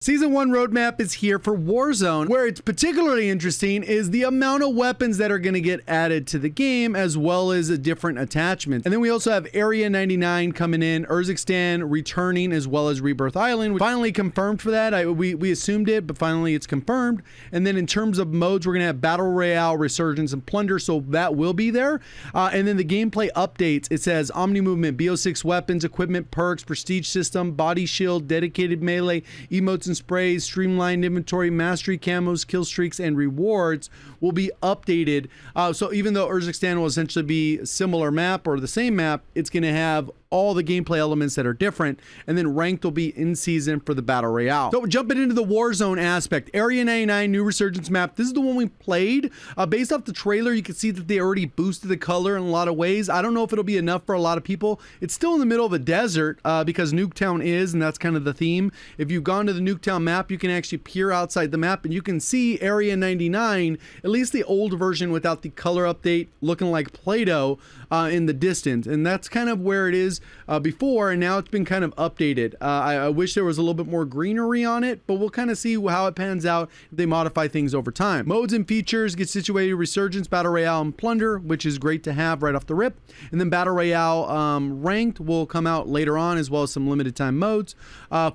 Season 1 roadmap is here for Warzone. Where it's particularly interesting is the amount of weapons that are going to get added to the game, as well as a different attachment. And then we also have Area 99 coming in, Urzikstan returning, as well as Rebirth Island. We finally confirmed for that. We assumed it, but finally it's confirmed. And then in terms of modes, we're going to have Battle Royale, Resurgence, and Plunder, so that will be there. And then the gameplay updates, it says Omni Movement, BO6 weapons, equipment, perks, prestige system, body shield, dedicated melee, emotes and sprays, streamlined inventory, mastery camos, kill streaks, and rewards will be updated. So even though Urzikstan will essentially be a similar map or the same map, it's going to have all the gameplay elements that are different, and then ranked will be in season for the Battle Royale. So jumping into the Warzone aspect, Area 99 new Resurgence map. This is the one we played. Based off the trailer, you can see that they already boosted the color in a lot of ways. I don't know if it'll be enough for a lot of people. It's still in the middle of a desert because Nuketown is, and that's kind of the theme. If you've gone to the Nuketown map, you can actually peer outside the map and you can see Area 99, at least the old version without the color update, looking like Play-Doh in the distance. And that's kind of where it is before, and now it's been kind of updated. I wish there was a little bit more greenery on it, but we'll kind of see how it pans out if they modify things over time. Modes and features get situated: Resurgence, Battle Royale, and Plunder, which is great to have right off the rip. And then Battle Royale ranked will come out later on, as well as some limited time modes.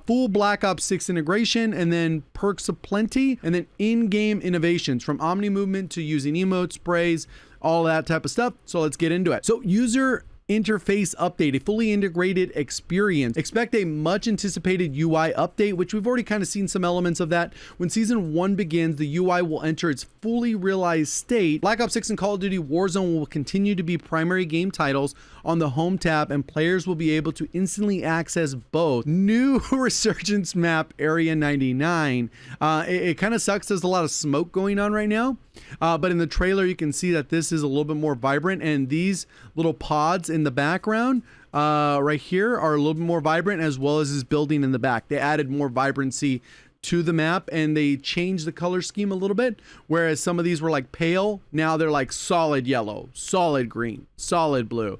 Full Black Ops 6 integration, and then perks aplenty, and then in-game innovations from Omni Movement to using emotes, sprays, all that type of stuff. So let's get into it. So user interface update, a fully integrated experience. Expect a much anticipated UI update, which we've already kind of seen some elements of that. When season 1 begins, the UI will enter its fully realized state. Black Ops 6 and Call of Duty Warzone will continue to be primary game titles on the home tab, and players will be able to instantly access both. New Resurgence map, Area 99. It kind of sucks. There's a lot of smoke going on right now, but in the trailer you can see that this is a little bit more vibrant, and these little pods in the background right here are a little bit more vibrant, as well as this building in the back. They added more vibrancy to the map, and they changed the color scheme a little bit. Whereas some of these were like pale, now they're like solid yellow, solid green, solid blue,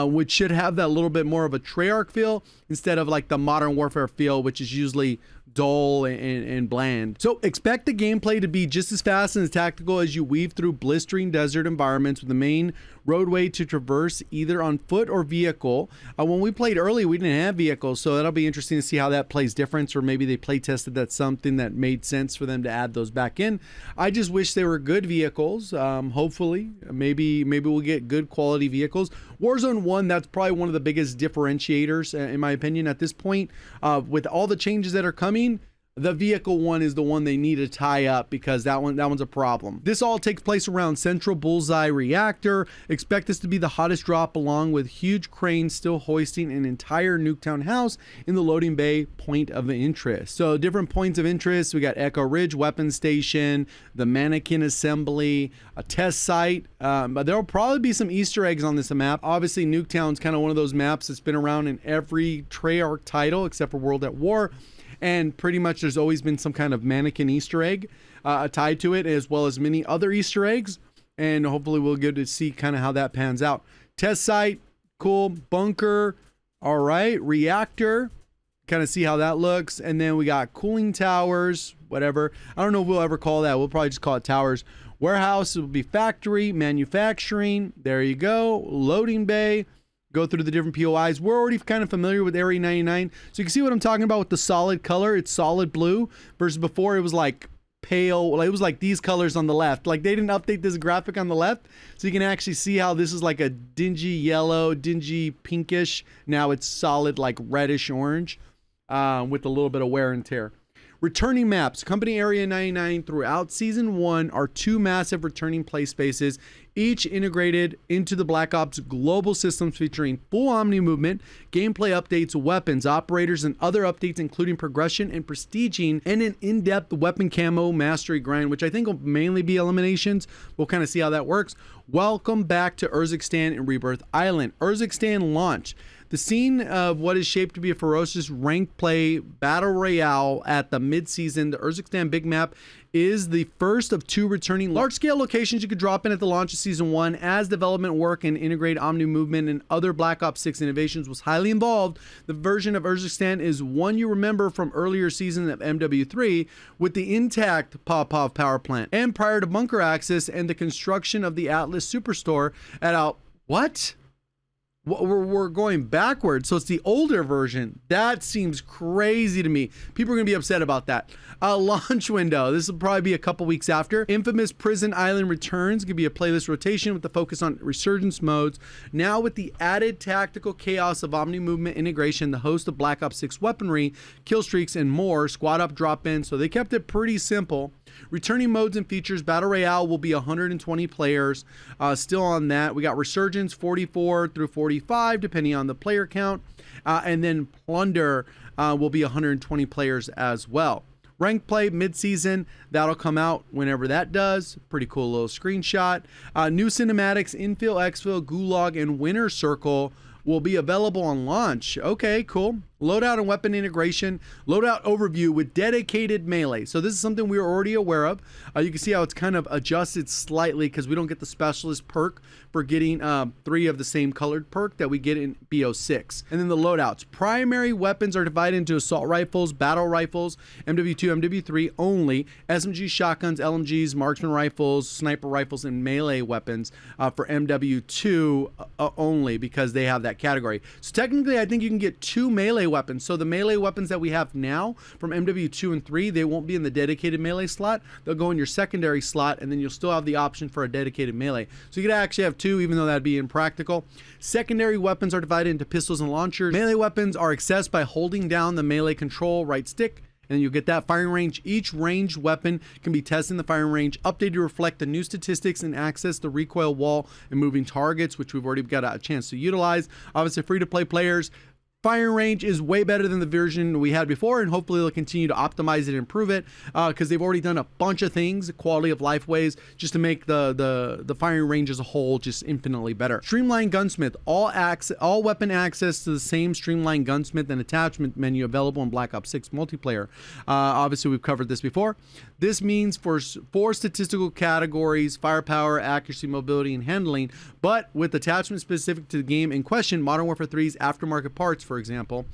which should have that little bit more of a Treyarch feel instead of like the Modern Warfare feel, which is usually dull and bland. So expect the gameplay to be just as fast and as tactical as you weave through blistering desert environments, with the main roadway to traverse either on foot or vehicle. When we played early, we didn't have vehicles, so that'll be interesting to see how that plays difference, or maybe they play tested that's something that made sense for them to add those back in. I just wish they were good vehicles. Hopefully maybe we'll get good quality vehicles. Warzone 1, that's probably one of the biggest differentiators in my opinion at this point. With all the changes that are coming, the vehicle one is the one they need to tie up, because that one's a problem. This all takes place around Central Bullseye Reactor. Expect this to be the hottest drop, along with huge cranes still hoisting an entire Nuketown house in the loading bay point of interest. So different points of interest, we got Echo Ridge Weapon Station, the Mannequin Assembly, a test site, but there'll probably be some Easter eggs on this map. Obviously Nuketown's kind of one of those maps that's been around in every Treyarch title except for World at War. And pretty much there's always been some kind of mannequin Easter egg tied to it, as well as many other Easter eggs. And hopefully we'll get to see kind of how that pans out. Test site, cool. Bunker, all right. Reactor, kind of see how that looks. And then we got cooling towers, whatever. I don't know if we'll ever call that. We'll probably just call it towers. Warehouse will be factory, manufacturing. There you go. Loading bay. Go through the different POIs. We're already kind of familiar with Area 99, so you can see what I'm talking about with the solid color. It's solid blue, versus before it was like pale. Well, it was like these colors on the left. Like they didn't update this graphic on the left, so you can actually see how this is like a dingy yellow, dingy pinkish. Now it's solid like reddish orange with a little bit of wear and tear. Returning maps. Company Area 99 throughout Season 1 are 2 massive returning play spaces, each integrated into the Black Ops global systems, featuring full Omni Movement, gameplay updates, weapons, operators, and other updates, including progression and prestiging, and an in-depth weapon camo mastery grind, which I think will mainly be eliminations. We'll kind of see how that works. Welcome back to Urzikstan and Rebirth Island. Urzikstan launch. The scene of what is shaped to be a ferocious ranked play battle royale at the mid-season, the Urzikstan Big Map, is the first of 2 returning large-scale locations you could drop in at the launch of Season 1. As development work and integrate Omni movement and other Black Ops 6 innovations was highly involved, the version of Urzikstan is one you remember from earlier seasons of MW3 with the intact Popov power plant and prior to bunker access and the construction of the Atlas Superstore at what? We're going backwards, so it's the older version. That seems crazy to me. People are gonna be upset about that. Launch window. This will probably be a couple weeks after. Infamous Prison Island returns. Gonna be a playlist rotation with the focus on resurgence modes. Now with the added tactical chaos of Omni movement integration, the host of Black Ops 6 weaponry, kill streaks, and more. Squad up, drop in. So they kept it pretty simple. Returning modes and features. Battle Royale will be 120 players. Still on that. We got Resurgence 44 through 45, depending on the player count. And then Plunder will be 120 players as well. Ranked play mid-season, that'll come out whenever that does. Pretty cool little screenshot. New cinematics, Infill, Exfil, Gulag, and Winner Circle will be available on launch. Okay, cool. Loadout and weapon integration. Loadout overview with dedicated melee. So this is something we were already aware of. You can see how it's kind of adjusted slightly because we don't get the specialist perk for getting 3 of the same colored perk that we get in BO6. And then the loadouts. Primary weapons are divided into assault rifles, battle rifles, MW2, MW3 only, SMG, shotguns, LMGs, marksman rifles, sniper rifles, and melee weapons for MW2 only because they have that category. So technically, I think you can get 2 melee weapons. So the melee weapons that we have now from MW2 and 3, they won't be in the dedicated melee slot. They'll go in your secondary slot, and then you'll still have the option for a dedicated melee. So you could actually have 2, even though that'd be impractical. Secondary weapons are divided into pistols and launchers. Melee weapons are accessed by holding down the melee control right stick, and you get that firing range. Each ranged weapon can be tested in the firing range, updated to reflect the new statistics and access the recoil wall and moving targets, which we've already got a chance to utilize. Obviously, free-to-play players, firing range is way better than the version we had before, and hopefully they'll continue to optimize it and improve it because they've already done a bunch of things, quality of life ways, just to make the firing range as a whole just infinitely better. Streamlined Gunsmith, all weapon access to the same streamlined gunsmith and attachment menu available in Black Ops 6 multiplayer. Obviously, we've covered this before. This means for 4 statistical categories: firepower, accuracy, mobility, and handling, but with attachment specific to the game in question, Modern Warfare 3's aftermarket parts, for example.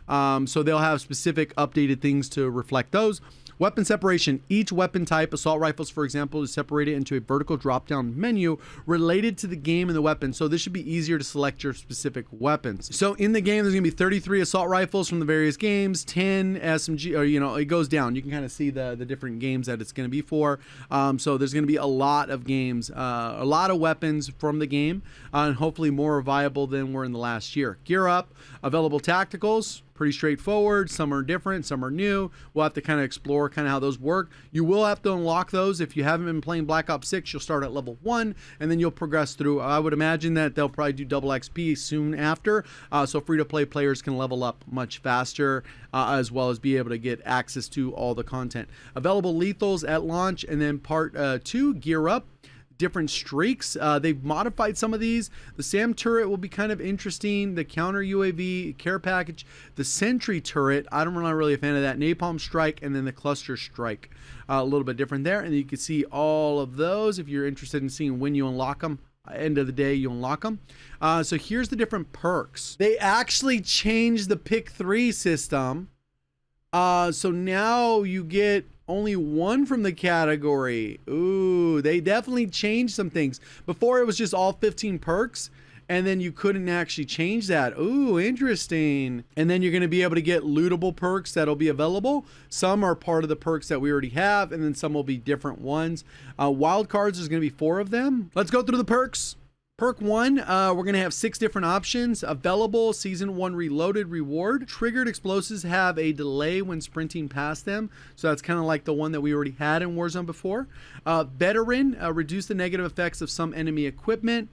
So they'll have specific updated things to reflect those. Weapon separation. Each weapon type, assault rifles, for example, is separated into a vertical drop-down menu related to the game and the weapon. So this should be easier to select your specific weapons. So in the game, there's going to be 33 assault rifles from the various games, 10 SMG, or, it goes down. You can kind of see the different games that it's going to be for. So there's going to be a lot of games, a lot of weapons from the game, and hopefully more viable than were in the last year. Gear up, available tacticals. Pretty straightforward. Some are different, some are new. We'll have to kind of explore kind of how those work. You will have to unlock those. If you haven't been playing Black Ops 6, you'll start at level 1 and then you'll progress through. I would imagine that they'll probably do double XP soon after, so free-to-play players can level up much faster, as well as be able to get access to all the content. Available lethals at launch, and then part 2, gear up. Different streaks. They've modified some of these. The SAM turret will be kind of interesting. The counter UAV care package, the sentry turret, I'm not really a fan of that. Napalm strike, and then the cluster strike, a little bit different there. And you can see all of those if you're interested in seeing when you unlock them. End of the day, you unlock them. So here's the different perks. They actually changed the pick 3 system. So now you get only 1 from the category. Ooh, they definitely changed some things. Before it was just all 15 perks, and then you couldn't actually change that. Ooh, interesting. And then you're going to be able to get lootable perks that'll be available. Some are part of the perks that we already have, and then some will be different ones. Wildcards, there's going to be 4 of them. Let's go through the perks. Perk 1, we're going to have 6 different options. Available Season 1 Reloaded reward. Triggered explosives have a delay when sprinting past them. So that's kind of like the one that we already had in Warzone before. Veteran, reduce the negative effects of some enemy equipment.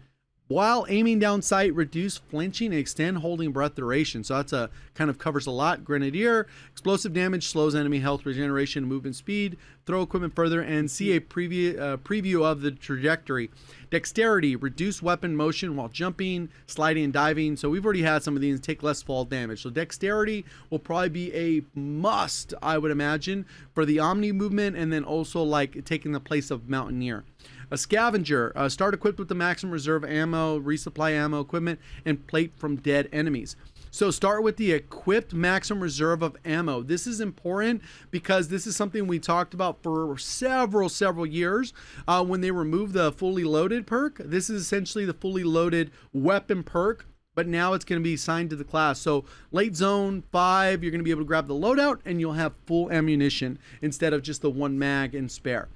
While aiming down sight, reduce flinching and extend holding breath duration. So that's a kind of covers a lot. Grenadier, explosive damage, slows enemy health regeneration, movement speed, throw equipment further, and see a preview of the trajectory. Dexterity, reduce weapon motion while jumping, sliding, and diving. So we've already had some of these, take less fall damage. So dexterity will probably be a must, I would imagine, for the Omni movement, and then also like taking the place of Mountaineer. A scavenger, start equipped with the maximum reserve ammo, resupply ammo, equipment, and plate from dead enemies. So start with the equipped maximum reserve of ammo. This is important because this is something we talked about for several years when they removed the fully loaded perk. This is essentially the fully loaded weapon perk, but now it's going to be assigned to the class. So late zone 5, you're going to be able to grab the loadout and you'll have full ammunition instead of just the 1 mag and spare.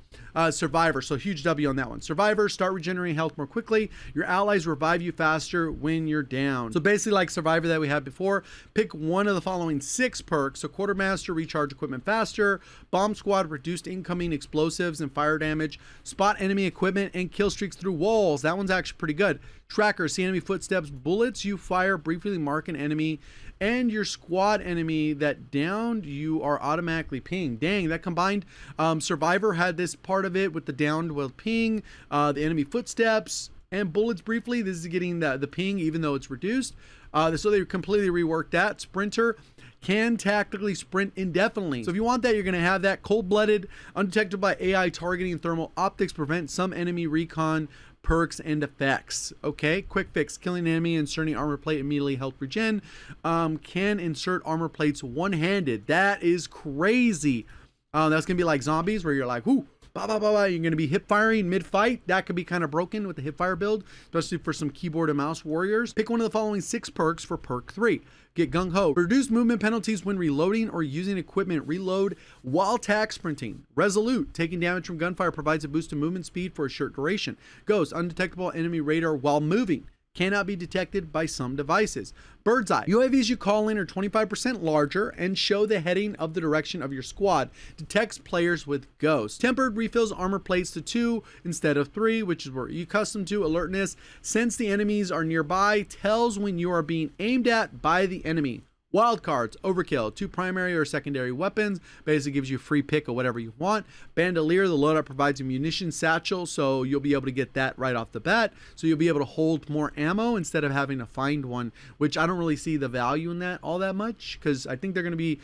Survivor, so huge W on that one. Survivor, start regenerating health more quickly. Your allies revive you faster when you're down. So basically like Survivor that we had before, pick one of the following 6 perks. So Quartermaster, recharge equipment faster. Bomb Squad, reduced incoming explosives and fire damage. Spot enemy equipment and kill streaks through walls. That one's actually pretty good. Tracker, see enemy footsteps. Bullets you fire briefly mark an enemy, and your squad enemy that downed you are automatically pinged. Dang, that combined. Survivor had this part of it with the downed with ping, the enemy footsteps, and bullets briefly. This is getting the ping even though it's reduced. So they completely reworked that. Sprinter can tactically sprint indefinitely. So if you want that, you're going to have that. Cold-blooded, undetected by AI targeting and thermal optics, prevent some enemy recon perks and effects. Okay, quick fix, killing enemy, inserting armor plate immediately health regen. Can insert armor plates one-handed. That is crazy. That's gonna be like zombies where you're like, whoo, bah, bah, bah, bah. You're gonna be hip firing mid-fight. That could be kind of broken with the hip fire build, especially for some keyboard and mouse warriors. Pick one of the following 6 perks for perk 3. Get gung ho. Reduce movement penalties when reloading or using equipment. Reload while tack sprinting. Resolute. Taking damage from gunfire provides a boost to movement speed for a short duration. Ghost. Undetectable enemy radar while moving. Cannot be detected by some devices. Bird's eye. UAVs you call in are 25% larger and show the heading of the direction of your squad. Detects players with ghosts. Tempered refills armor plates to 2 instead of 3, which is where you accustomed to. Alertness. Since the enemies are nearby, tells when you are being aimed at by the enemy. Wildcards, overkill, 2 primary or secondary weapons, basically gives you a free pick of whatever you want. Bandolier, the loadout provides a munition satchel, so you'll be able to get that right off the bat. So you'll be able to hold more ammo instead of having to find one, which I don't really see the value in that all that much, because I think they're going to be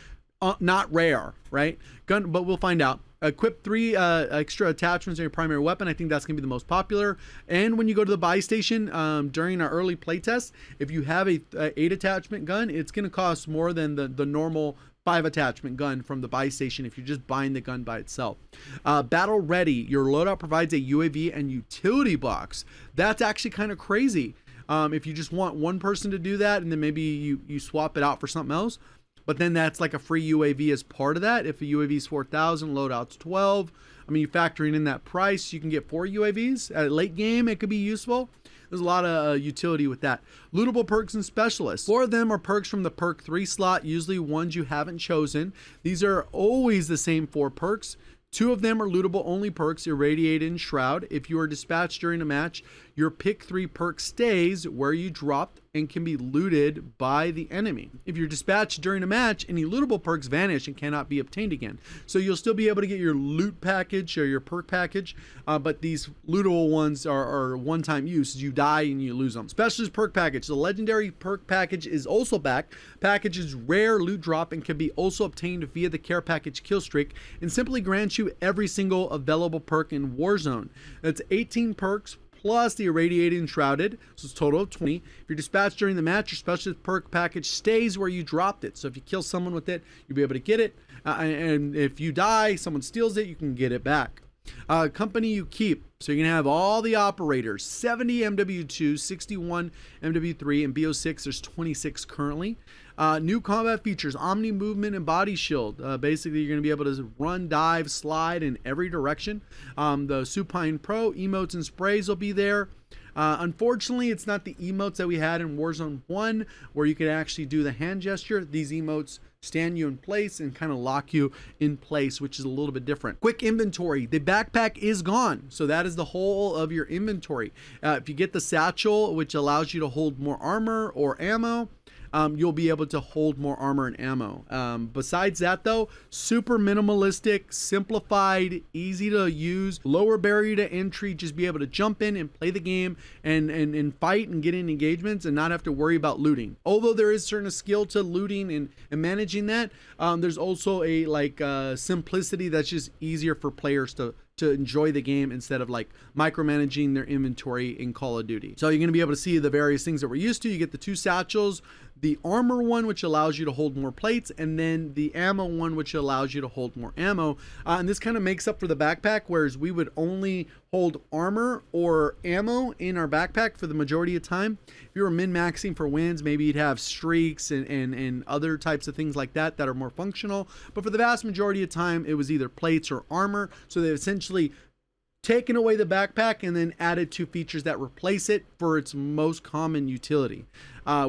not rare, right? But we'll find out. Equip 3 extra attachments on your primary weapon. I think that's going to be the most popular. And when you go to the buy station during our early playtest, if you have a 8 attachment gun, it's going to cost more than the normal 5 attachment gun from the buy station if you're just buying the gun by itself. Battle ready. Your loadout provides a UAV and utility box. That's actually kind of crazy. If you just want one person to do that and then maybe you swap it out for something else. But then that's like a free UAV as part of that. If a UAV is 4,000, loadout's 12. I mean, you factoring in that price, you can get 4 UAVs. At late game, it could be useful. There's a lot of utility with that. Lootable perks and specialists. 4 of them are perks from the perk 3 slot, usually ones you haven't chosen. These are always the same 4 perks. 2 of them are lootable only perks, Irradiate and Shroud. If you are dispatched during a match, your pick 3 perk stays where you dropped and can be looted by the enemy. If you're dispatched during a match, any lootable perks vanish and cannot be obtained again. So you'll still be able to get your loot package or your perk package, but these lootable ones are one-time use. You die and you lose them. Specialist perk package. The legendary perk package is also back. Package is rare loot drop and can be also obtained via the care package kill streak and simply grants you every single available perk in Warzone. That's 18 perks plus the Irradiated and Shrouded, so it's a total of 20. If you're dispatched during the match, your specialist perk package stays where you dropped it. So if you kill someone with it, you'll be able to get it. And if you die, someone steals it, you can get it back. Company you keep. So you're going to have all the operators, 70 MW2, 61 MW3, and BO6, there's 26 currently. New combat features, Omni movement and body shield. Basically, you're going to be able to run, dive, slide in every direction. The Supine Pro, emotes and sprays will be there. Unfortunately, it's not the emotes that we had in Warzone 1 where you could actually do the hand gesture. These emotes stand you in place and kind of lock you in place, which is a little bit different. Quick inventory. The backpack is gone. So that is the whole of your inventory. If you get the satchel, which allows you to hold more armor or ammo, you'll be able to hold more armor and ammo. Besides that though, super minimalistic, simplified, easy to use, lower barrier to entry, just be able to jump in and play the game and fight and get in engagements and not have to worry about looting. Although there is certain skill to looting and managing that, there's also a simplicity that's just easier for players to enjoy the game instead of like micromanaging their inventory in Call of Duty. So you're going to be able to see the various things that we're used to. You get the 2 satchels, the armor one, which allows you to hold more plates, and then the ammo one, which allows you to hold more ammo. And this kind of makes up for the backpack, whereas we would only hold armor or ammo in our backpack for the majority of time. If you were min-maxing for wins, maybe you'd have streaks and other types of things like that are more functional. But for the vast majority of time, it was either plates or armor. So they essentially taken away the backpack and then added 2 features that replace it for its most common utility,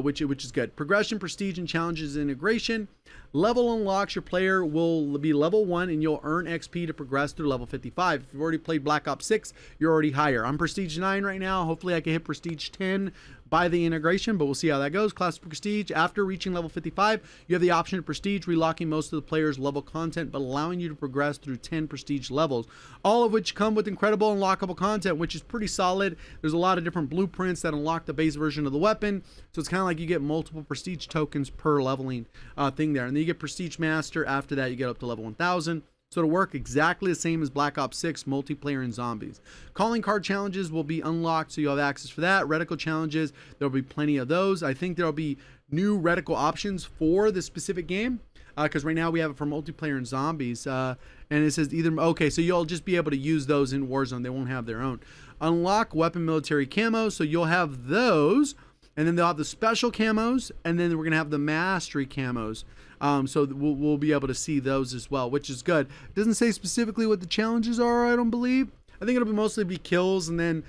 which is good. Progression, prestige, and challenges integration. Level unlocks. Your player will be level 1 and you'll earn XP to progress through level 55. If you've already played Black Ops 6, you're already higher. I'm prestige 9 right now. Hopefully I can hit prestige 10 by the integration, but we'll see how that goes. Class prestige. After reaching level 55, you have the option of prestige, relocking most of the player's level content, but allowing you to progress through 10 prestige levels, all of which come with incredible unlockable content, which is pretty solid. There's a lot of different blueprints that unlock the base version of the weapon. So it's kind of like you get multiple prestige tokens per leveling thing there. And then you get prestige master. After that, you get up to level 1000. So it'll work exactly the same as Black Ops 6 multiplayer and zombies. Calling card challenges will be unlocked, so you'll have access for that. Reticle challenges, there'll be plenty of those. I think there'll be new reticle options for this specific game, because right now we have it for multiplayer and zombies. And it says either, okay, so you'll just be able to use those in Warzone. They won't have their own. Unlock weapon military camo, so you'll have those. And then they'll have the special camos, and then we're going to have the mastery camos. So we'll be able to see those as well, which is good. It doesn't say specifically what the challenges are, I don't believe. I think it'll mostly be kills and then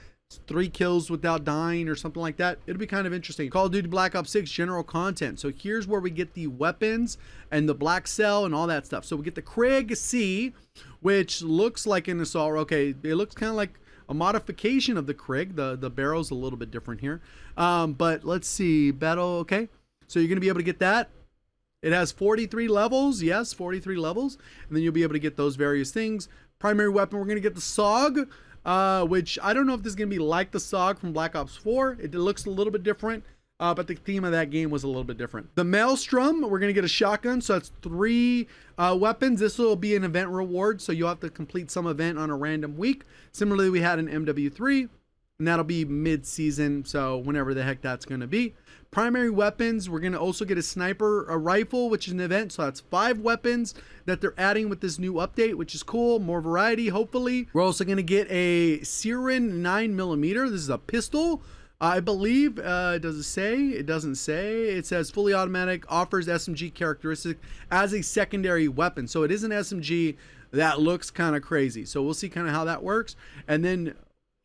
3 kills without dying or something like that. It'll be kind of interesting. Call of Duty Black Ops 6 general content. So here's where we get the weapons and the black cell and all that stuff. So we get the Krieg C, which looks like an assault. Okay, it looks kind of like a modification of the Krieg. The barrel's a little bit different here. But let's see, battle, okay. So you're going to be able to get that. It has 43 levels, yes, 43 levels. And then you'll be able to get those various things. Primary weapon, we're going to get the SOG, which I don't know if this is going to be like the SOG from Black Ops 4. It looks a little bit different. But the theme of that game was a little bit different. The Maelstrom, we're going to get a shotgun. So that's 3 weapons. This will be an event reward. So you'll have to complete some event on a random week. Similarly, we had an MW3. And that'll be mid-season. So whenever the heck that's going to be. Primary weapons, we're going to also get a sniper, a rifle, which is an event. So that's 5 weapons that they're adding with this new update, which is cool. More variety, hopefully. We're also going to get a Siren 9mm. This is a pistol. I believe, does it say? It doesn't say. It says fully automatic, offers SMG characteristic as a secondary weapon. So it is an SMG that looks kind of crazy. So we'll see kind of how that works. And then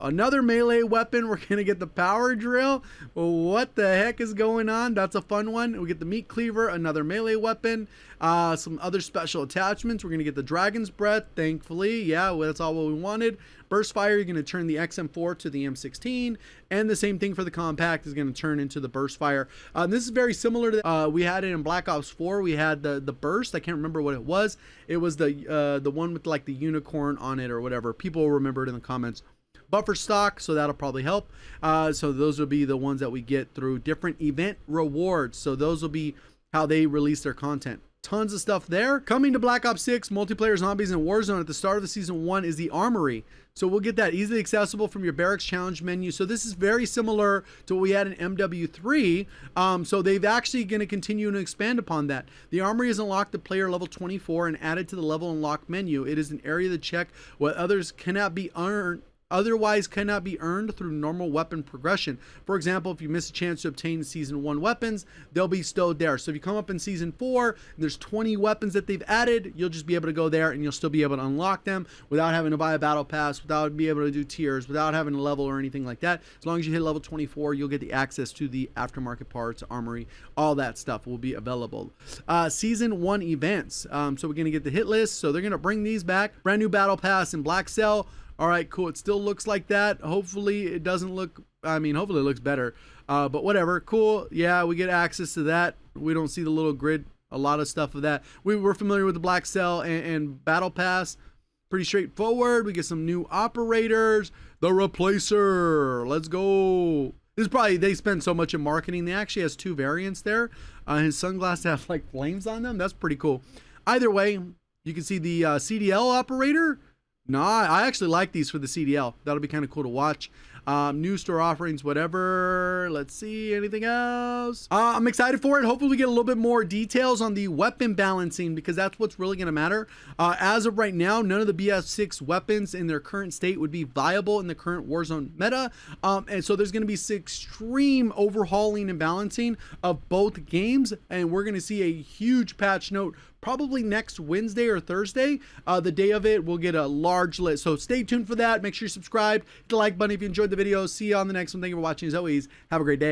another melee weapon, we're going to get the power drill. What the heck is going on? That's a fun one. We get the meat cleaver, another melee weapon, some other special attachments. We're going to get the dragon's breath, thankfully. Yeah, well, that's all what we wanted. Burst fire, you're going to turn the XM4 to the M16. And the same thing for the compact is going to turn into the burst fire. This is very similar to, we had it in Black Ops 4. We had the burst. I can't remember what it was. It was the one with like the unicorn on it or whatever. People will remember it in the comments. Buffer stock, so that'll probably help. So those will be the ones that we get through different event rewards. So those will be how they release their content. Tons of stuff there. Coming to Black Ops 6, multiplayer zombies and Warzone at the start of the season 1 is the Armory. So we'll get that easily accessible from your barracks challenge menu. So this is very similar to what we had in MW3. So they've actually going to continue and expand upon that. The Armory is unlocked at player level 24 and added to the level unlock menu. It is an area to check what others cannot be earned otherwise cannot be earned through normal weapon progression. For example, if you miss a chance to obtain season 1 weapons, they'll be stowed there. So if you come up in season 4 and there's 20 weapons that they've added, you'll just be able to go there and you'll still be able to unlock them without having to buy a battle pass, without being able to do tiers, without having to level or anything like that. As long as you hit level 24, you'll get the access to the aftermarket parts, armory, all that stuff will be available. Season 1 events. So we're going to get the hit list. So they're going to bring these back. Brand new battle pass in Black Cell. All right, cool. It still looks like that. Hopefully it doesn't look, hopefully it looks better. But whatever, cool. Yeah, we get access to that. We don't see the little grid, a lot of stuff of that. We were familiar with the Black Cell and Battle Pass. Pretty straightforward. We get some new operators. The Replacer. Let's go. This is probably, they spend so much in marketing. They actually has 2 variants there. His sunglasses have like flames on them. That's pretty cool. Either way, you can see the CDL operator. Nah, I actually like these for the CDL. That'll be kind of cool to watch. New store offerings, whatever. Let's see, anything else? I'm excited for it. Hopefully we get a little bit more details on the weapon balancing, because that's what's really going to matter. As of right now, none of the BO6 weapons in their current state would be viable in the current Warzone meta. And so there's going to be extreme overhauling and balancing of both games. And we're going to see a huge patch note probably next Wednesday or Thursday. The day of it, we'll get a large list. So stay tuned for that. Make sure you subscribe, hit the like button if you enjoyed the video. See you on the next one. Thank you for watching. As always, have a great day.